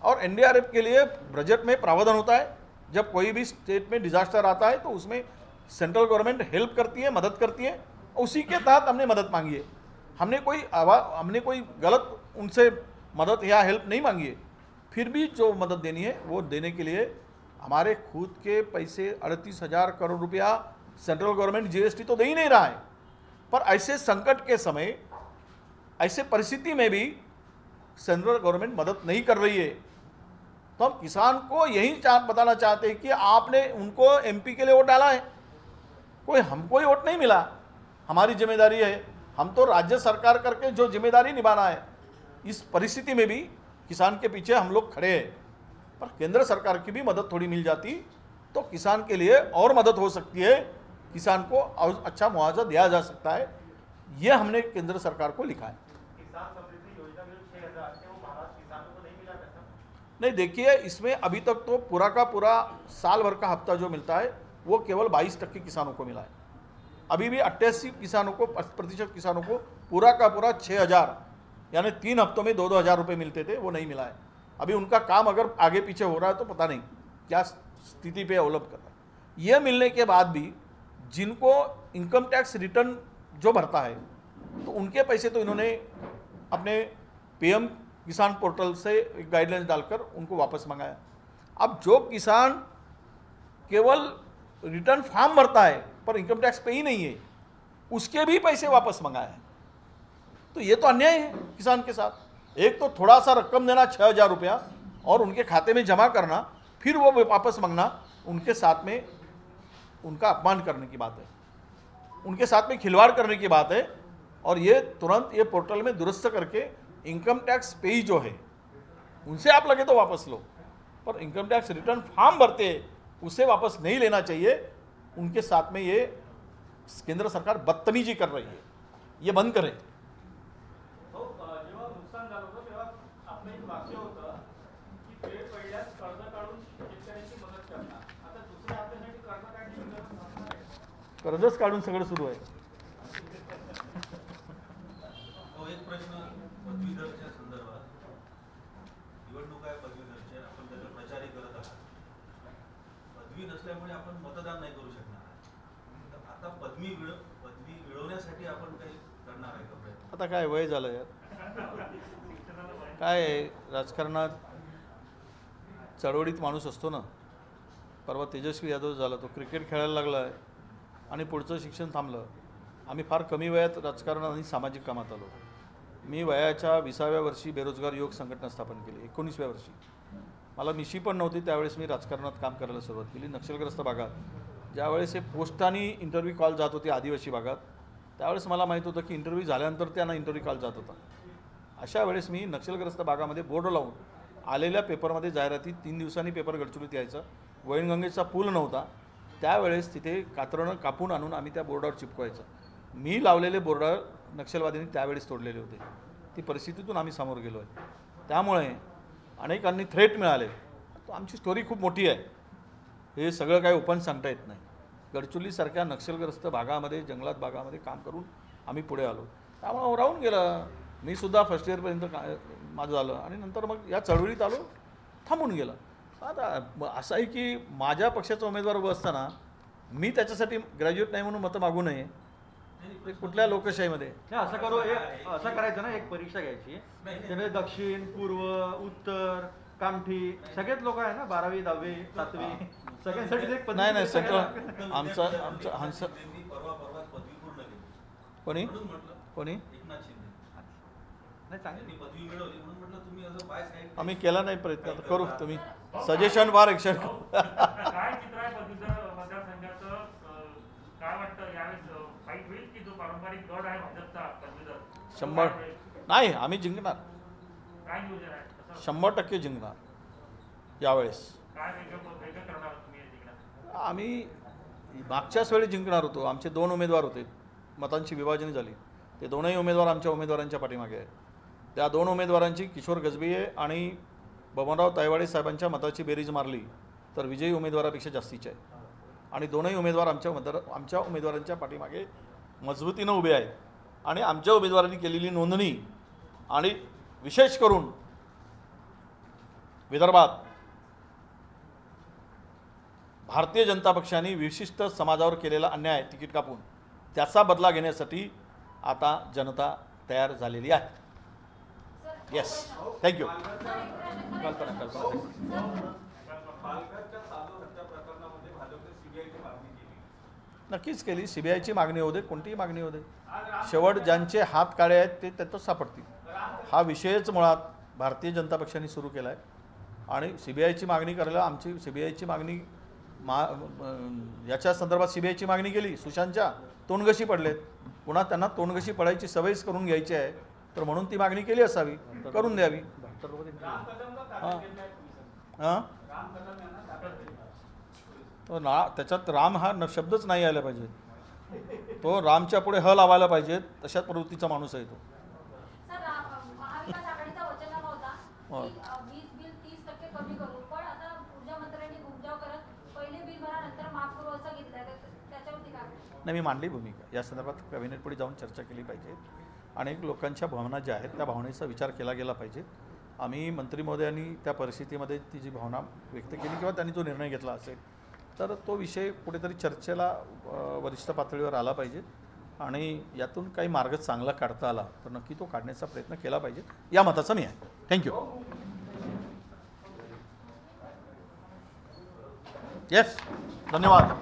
और एनडीआरएफ के लिए बजट में प्रावधान होता है, जब कोई भी स्टेट में डिजास्टर आता है तो उसमें सेंट्रल गवर्नमेंट हेल्प करती है, मदद करती है। उसी के तहत हमने मदद मांगी है। हमने कोई गलत उनसे मदद या हेल्प नहीं मांगी है। फिर भी जो मदद देनी है वो देने के लिए हमारे खुद के पैसे 38,000 करोड़ रुपया सेंट्रल गवर्नमेंट जीएसटी तो दे ही नहीं रहा है। पर ऐसे संकट के समय, ऐसे परिस्थिति में भी सेंट्रल गवर्नमेंट मदद नहीं कर रही है। तो हम किसान को यही बताना चाहते हैं कि आपने उनको एमपी के लिए वोट डाला है, कोई हमको ही वोट नहीं मिला। हमारी जिम्मेदारी है, हम तो राज्य सरकार करके जो जिम्मेदारी निभाना है, इस परिस्थिति में भी किसान के पीछे हम लोग खड़े हैं। पर केंद्र सरकार की भी मदद थोड़ी मिल जाती तो किसान के लिए और मदद हो सकती है, किसान को और अच्छा मुआवजा दिया जा सकता है। ये हमने केंद्र सरकार को लिखा है। किसान समृद्धि योजना में 6,000 थे, वो महाराष्ट्र किसानों को नहीं मिला पैसा? नहीं, देखिए, इसमें अभी तक तो पूरा का पूरा साल भर का हफ्ता जो मिलता है वो केवल 22% किसानों को मिला है। अभी भी 88 किसानों को प्रतिशत किसानों को पूरा का पूरा 6,000 यानी 3 हफ्तों में 2-2 हज़ार रुपये मिलते थे, वो नहीं मिला है। अभी उनका काम अगर आगे पीछे हो रहा है तो पता नहीं क्या स्थिति पे अवलंब कर रहा है। ये मिलने के बाद भी जिनको इनकम टैक्स रिटर्न जो भरता है तो उनके पैसे तो इन्होंने अपने पीएम किसान पोर्टल से एक गाइडलाइंस डालकर उनको वापस मंगाया। अब जो किसान केवल रिटर्न फॉर्म भरता है पर इनकम टैक्स पे ही नहीं है, उसके भी पैसे वापस मंगाए हैं। तो ये तो अन्याय है किसान के साथ। एक तो थोड़ा सा रकम देना 6,000 रुपया और उनके खाते में जमा करना, फिर वो वापस मांगना, उनके साथ में उनका अपमान करने की बात है, उनके साथ में खिलवाड़ करने की बात है। और ये तुरंत ये पोर्टल में दुरुस्त करके इनकम टैक्स पेई जो है उनसे आप लगे तो वापस लो, पर इनकम टैक्स रिटर्न फॉर्म भरते उसे वापस नहीं लेना चाहिए। उनके साथ में ये केंद्र सरकार बदतमीजी कर रही है, ये बंद करें। जेव्हा नुकसान झालं होतं तेव्हा आपलं एक वाक्य होतं की वेळ पडल्यास कर्ज काढून शेतकऱ्यांची मदत करणार. आता दुसऱ्या हातासाठी कर्ज काढण्याची गरज नसणार आहे. कर्जच काढून सगळं सुरू आहे। एक प्रश्न पदवीधरच्या संदर्भात, निवडणूक आहे पदवीधरच्या, आपण त्याचा प्रचारही करत आहात. पदवी नसल्यामुळे आपण मतदान नाही करू शकणार. तर आता पदवी मिळवण्यासाठी आपण काही करणार आहे का प्रयत्न? आता काय वय झालं यार, काय आहे, राजकारणात चळवळीत माणूस असतो ना। परवा तेजस्वी यादव झाला, तो क्रिकेट खेळायला लागला आहे आणि पुढचं शिक्षण थांबलं। आम्ही फार कमी वयात राजकारणात आणि सामाजिक कामात आलो। मी वयाच्या 20व्या वर्षी बेरोजगार युवक संघटना स्थापन केली, 19व्या वर्षी। मला मिशी पण नव्हती त्यावेळेस मी राजकारणात काम करायला सुरुवात केली। नक्षलग्रस्त भागात ज्यावेळेस हे पोस्टाने इंटरव्ह्यू कॉल जात होते आदिवासी भागात, त्यावेळेस मला माहीत होतं की इंटरव्ह्यू झाल्यानंतर त्यांना इंटरव्ह्यू कॉल जात होता। अशा वेळेस मी नक्षलग्रस्त भागामध्ये बोर्ड लावून आलेल्या पेपरमध्ये जाहिराती 3 दिवसांनी पेपर गडचिरोलीत यायचा। वैनगंगेचा पूल नव्हता त्यावेळेस, तिथे कातरणं कापून आणून आम्ही त्या बोर्डावर चिपकवायचं। मी लावलेले बोर्ड नक्षलवाद्यांनी त्यावेळेस तोडलेले होते। ती परिस्थितीतून आम्ही समोर गेलो आहे। त्यामुळे अनेकांनी थ्रेट मिळाले। तो आमची स्टोरी खूप मोठी आहे, हे सगळं काही ओपन सांगता येत नाही। गडचिरोलीसारख्या नक्षलग्रस्त भागामध्ये, जंगलात भागामध्ये काम करून आम्ही पुढे आलो। त्यामुळे राहून गेलं। मी सुद्धा फर्स्ट इयरपर्यंत माझं झालं आणि नंतर मग या चळवळीत आलो, थांबून गेलं। आता असं आहे की माझ्या पक्षाचा उमेदवार उभा असताना मी त्याच्यासाठी ग्रॅज्युएट नाही म्हणून मतं मागू नये. ते कुठल्या लोकशाहीमध्ये नाही, असं करू असं करायचं ना, एक परीक्षा घ्यायची त्यामध्ये दक्षिण पूर्व उत्तर कामठी सगळेच लोक आहे ना, 12वी 10वी 7वी सगळ्यांसाठी एक पद्धत नाही नाही आहे. सेंट्रल आमचं हंस परवाच पदवी पूर्ण केली कोणी म्हणून म्हटलं कोणी एकनाथ शिंदे नाही, चांगली त्यांनी पदवी मिळवली म्हणून म्हटलं तुम्ही असं बाय साईड आम्ही केला नाही प्रयत्न, आता करू. तुम्ही सजेशन फार ॲक्शन काय चित्र आहे पदवीधर मतदारसंघाचं? काय वाटतं यावेळेस फाईट होईल की जो पारंपरिक गड आहे भाजपचा पदवीधर 100 नाही आम्ही जिंकणार, काय नियोजन आहे कसं 100% जिंकणार यावेळेस. काय वेगळं करणार तुम्ही या जिंकण्यात? आम्ही मागच्याच वेळी जिंकणार होतो. आमचे 2 उमेदवार होते, मतांची विभाजणी झाली. ते दोनही उमेदवार आमच्या उमेदवारांच्या पाठीमागे आहेत. त्या 2 उमेदवारांची किशोर गजबिये आणि बबनराव तायवाडे साहेबांच्या मताची बेरीज मारली तर विजयी उमेदवारापेक्षा जास्तीचे आहे. आणि दोनही उमेदवार आमच्या उमेदवारांच्या पाठीमागे मजबूतीनं उभे आहेत. आणि आमच्या उमेदवारांनी केलेली नोंदणी आणि विशेष करून विदर्भात भारतीय जनता पक्षाने विशिष्ट समाजावर केलेला अन्याय तिकीट कापून त्याचा बदला घेण्यासाठी आता जनता तयार झालेली आहे. Yes, thank you. पालघरच्या साधू हत्या प्रकरणामध्ये भाजपने सीबीआयची मागणी केली. नक्कीच केली. सीबीआयची मागणी होऊ दे, कोणतीही मागणी होऊ दे. शेवट ज्यांचे हात काळे आहेत ते त्यातच सापडतील. हा विषयच मुळात भारतीय जनता पक्षाने सुरू केला आहे. आणि सीबीआयची मागणी करायला आमची सीबीआयची मागणी याच्या संदर्भात सीबीआयची मागणी केली. सुशांतच्या तोंडघशी पडलेत, पुन्हा त्यांना तोंडघशी पडायची सवयच करून घ्यायची आहे, तर म्हणून ती मागणी केली असावी, करून द्यावी. हां हां तो त्याच्यात राम हा शब्दच नाही यायला पाहिजे. तो रामच्या पुढे ह लावायला पाहिजे, तशा प्रवृत्तीचा माणूस आहे तो. सर, महाविकास आघाडीचा वचननामा होता की वीज बिल 30% कमी करू, पण आता ऊर्जा मंत्र्यांनी घुमजाव करत पहिले बिल भरा नंतर माफ करू असं घेतलंय. त्याच्यावरती काय? नाही, मी मांडली भूमिका. या संदर्भात कॅबिनेटपुढे जाऊन चर्चा केली पाहिजे. अनेक लोकांच्या भावना ज्या आहेत त्या भावनेचा विचार केला गेला पाहिजे. आम्ही मंत्री महोदयांनी त्या परिस्थितीमध्ये ती जी भावना व्यक्त केली किंवा त्यांनी जो निर्णय घेतला असेल तर तो विषय कुठेतरी चर्चेला वरिष्ठ पातळीवर आला पाहिजे. आणि यातून काही मार्ग चांगला काढता आला तर नक्की तो काढण्याचा प्रयत्न केला पाहिजे, या मताचा मी आहे. थँक्यू. येस, धन्यवाद.